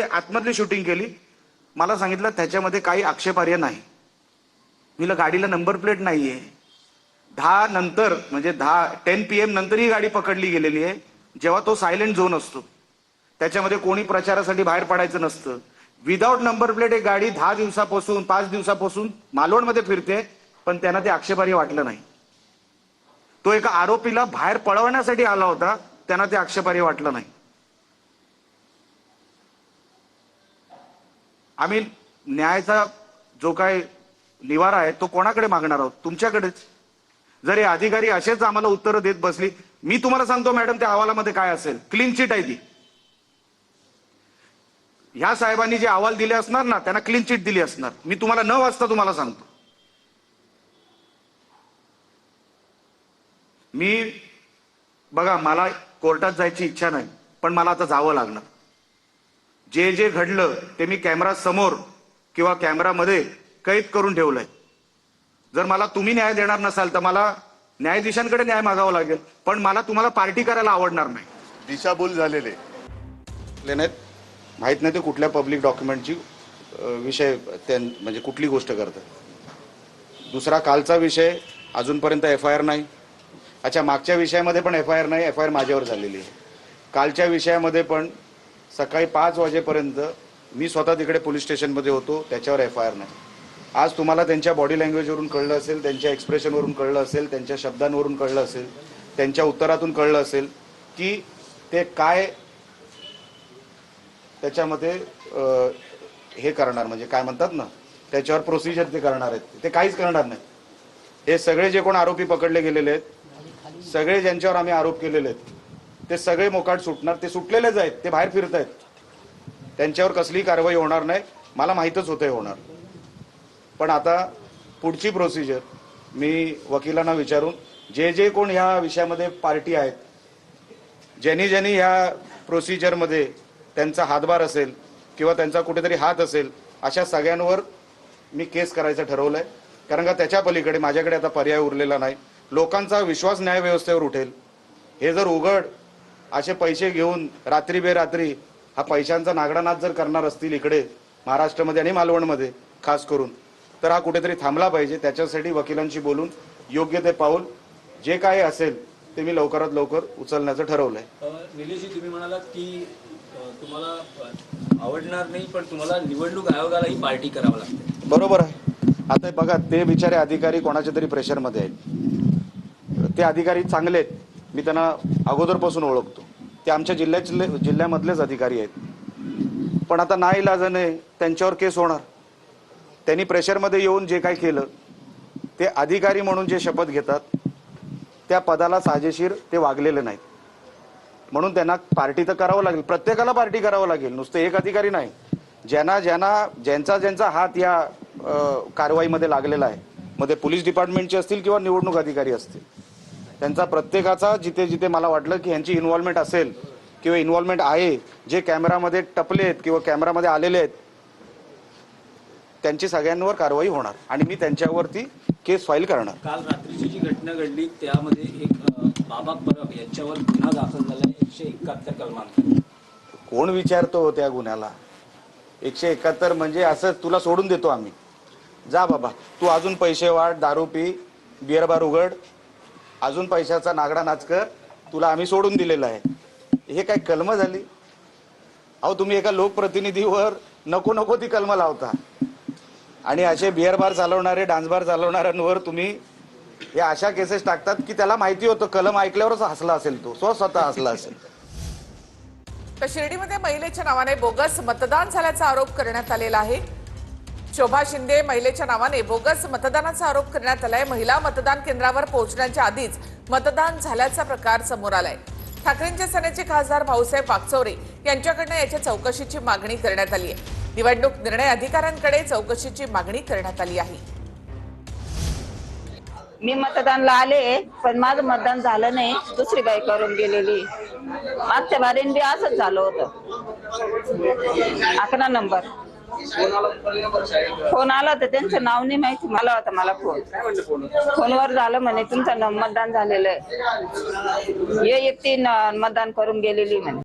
आतमधली shooting केली. मला सांगितलं त्याच्यामध्ये काही आक्षेपार्ह नाही. मीला गाडीला नंबर प्लेट नाहीये. 10 नंतर म्हणजे 10 PM नंतर ही गाडी पकडली गेलेली आहे, जेव्हा तो सायलेंट झोन असतो. त्याच्यामध्ये कोणी प्रचारासाठी बाहेर पडायचं नसतं. विदाउट नंबर प्लेट एक गाडी 10 दिवसापासून 5 दिवसापासून मालवणमध्ये फिरते, पण त्यांना ते आक्षेपार्ह वाटलं नाही. तो एका आरोपीला बाहेर पळवण्यासाठी आला होता, त्यांना ते आक्षेपार्ह वाटलं नाही. आम्ही न्यायाचा जो काय निवारा आहे तो कोणाकडे मागणार आहोत? तुमच्याकडेच. जर हे अधिकारी असेच आम्हाला उत्तरं देत बसली, मी तुम्हाला सांगतो मॅडम, त्या अहवालामध्ये काय असेल? क्लीन चिट आहे ती. ह्या साहेबांनी जे अहवाल दिले असणार ना, त्यांना क्लीन चिट दिली असणार. मी तुम्हाला न वाचता तुम्हाला सांगतो. मी बघा, मला कोर्टात जायची इच्छा नाही, पण मला आता जावं लागणार. जे जे घडलं ते मी कॅमेरा समोर किंवा कॅमेरामध्ये कैद करून ठेवलंय. जर मला तुम्ही न्याय देणार नसाल तर मला न्यायाधीशांकडे न्याय मागावा लागेल, पण मला तुम्हाला पार्टी करायला आवडणार नाही. दिशाभूल झालेले माहित नाही ते कुठल्या पब्लिक डॉक्युमेंटची विषय म्हणजे कुठली गोष्ट करतात. दुसरा कालचा विषय अजूनपर्यंत FIR नाही. अच्छा, मागच्या विषयामध्ये पण FIR नाही. FIR माझ्यावर झालेली आहे. कालच्या विषयामध्ये पण सकाळी 5 वाजेपर्यंत मी स्वतः तिकडे पोलीस स्टेशनमध्ये होतो, त्याच्यावर FIR नाही. आज तुम्हाला त्यांच्या बॉडी लँग्वेजवरून कळलं असेल, त्यांच्या एक्सप्रेशनवरून कळलं असेल, त्यांच्या शब्दांवरून कळलं असेल, त्यांच्या उत्तरातून कळलं असेल की ते काय त्याच्यामध्ये हे करणार, म्हणजे काय म्हणतात ना, त्याच्यावर प्रोसिजर ते करणार आहेत. ते काहीच करणार नाही. हे सगळे जे कोण आरोपी पकडले गेलेले आहेत, सगळे ज्यांच्यावर आम्ही आरोप केलेले आहेत, ते सगळे मोकाट सुटणार. ते सुटलेलेच आहेत, ते बाहेर फिरत आहेत. त्यांच्यावर कसलीही कारवाई होणार नाही. मला माहीतच होतं होणार. पण आता पुढची प्रोसिजर मी वकिलांना विचारून, जे जे कोण ह्या विषयामध्ये पार्टी आहेत, ज्यांनी ज्यांनी ह्या प्रोसिजरमध्ये त्यांचा हातभार असेल किंवा त्यांचा कुठेतरी हात असेल, अशा सगळ्यांवर मी केस करायचं ठरवलंय. कारण का त्याच्या पलीकडे माझ्याकडे आता पर्याय उरलेला नाही. लोकांचा विश्वास न्यायव्यवस्थेवर उठेल. हे जर उघड असे पैसे घेऊन रात्री बेरात्री हा पैशांचा नागडानाच जर करणार असतील इकडे महाराष्ट्रामध्ये आणि मालवणमध्ये खास करून, तर हा कुठेतरी थांबला पाहिजे. त्याच्यासाठी वकिलांशी बोलून योग्य ते पाऊल जे काय असेल ते मी लवकरात लवकर उचलण्याचं ठरवलंय. निलेशजी, तुम्ही म्हणालात की तुम्हाला आवडणार नाही, पण तुम्हाला निवडणूक आयोगालाही पार्टी करावं लागते. बरोबर आहे. आता बघा, ते बिचारे अधिकारी कोणाच्या तरी प्रेशरमध्ये आहेत. ते अधिकारी चांगले आहेत, मी त्यांना अगोदरपासून ओळखतो. ते आमच्या जिल्ह्यामधलेच अधिकारी आहेत. पण आता नाईलाजाने त्यांच्यावर केस होणार. त्यांनी प्रेशरमध्ये येऊन जे काय केलं, ते अधिकारी म्हणून जे शपथ घेतात त्या पदाला साजेशीर ते वागलेले नाहीत. म्हणून त्यांना पार्टी तर करावं लागेल. प्रत्येकाला पार्टी करावं लागेल, नुसते एक अधिकारी नाही. ज्यांचा हात या कारवाईमध्ये लागलेला आहे, मग ते पोलीस डिपार्टमेंटचे असतील किंवा निवडणूक अधिकारी असतील, त्यांचा प्रत्येकाचा जिथे जिथे मला वाटलं की यांची इन्व्हॉल्वमेंट असेल किंवा इन्व्हॉल्वमेंट आहे, जे कॅमेरामध्ये टपले आहेत किंवा कॅमेरामध्ये आलेले आहेत, त्यांची सगळ्यांवर कारवाई होणार आणि मी त्यांच्यावरती केस फाईल करणार. काल रात्रीची जी घटना घडली त्यामध्ये एक बाबा परब यांच्यावर गुन्हा दाखल झाला 171 कलमांत. कोण विचारतो त्या गुन्ह्याला? 171 म्हणजे असं तुला सोडून देतो आम्ही, जा बाबा तू अजून पैसे वाढ, दारू पी, बिअर बार उघड, अजून पैशाचा नागडा नाच कर, तुला आम्ही सोडून दिलेलं आहे. हे काय कलम झाली? अहो, तुम्ही एका लोकप्रतिनिधीवर नको नको ती कलम लावता आणि असे बिअर बार चालवणारे, डान्स बार चालवणाऱ्यांवर तुम्ही हे अशा केसेस टाकतात की त्याला माहिती होतं, कलम ऐकल्यावरच हसला असेल, तो स्वतः हसला असेल. तर शिर्डीमध्ये महिलेच्या नावाने बोगस मतदान झाल्याचा आरोप करण्यात आलेला आहे. शोभा शिंदे महिलेच्या नावाने बोगस मतदानाचा आरोप करण्यात आलाय. महिला मतदान केंद्रावर पोहोचण्याच्या आधीच मतदान झाल्याचा प्रकार समोर आलाय. ठाकरेंच्या सेनेचे खासदार भाऊसाहेब वागचौरे यांच्याकडनं याच्या चौकशीची मागणी करण्यात आली आहे. निवडणूक निर्णय अधिकाऱ्यांकडे चौकशीची मागणी करण्यात आली आहे. मी मतदानला आले, पण माझं मतदान झालं नाही. दुसरी बाई करून गेलेली. मागच्या बारीन बी असंच झालं होतं. 11 नंबर फोन आला तर त्यांचं नाव नाही माहिती, मला होता मला फोनवर झालं म्हणे तुमचं मतदान झालेलं आहे, हे एकटी मतदान करून गेलेली म्हणे.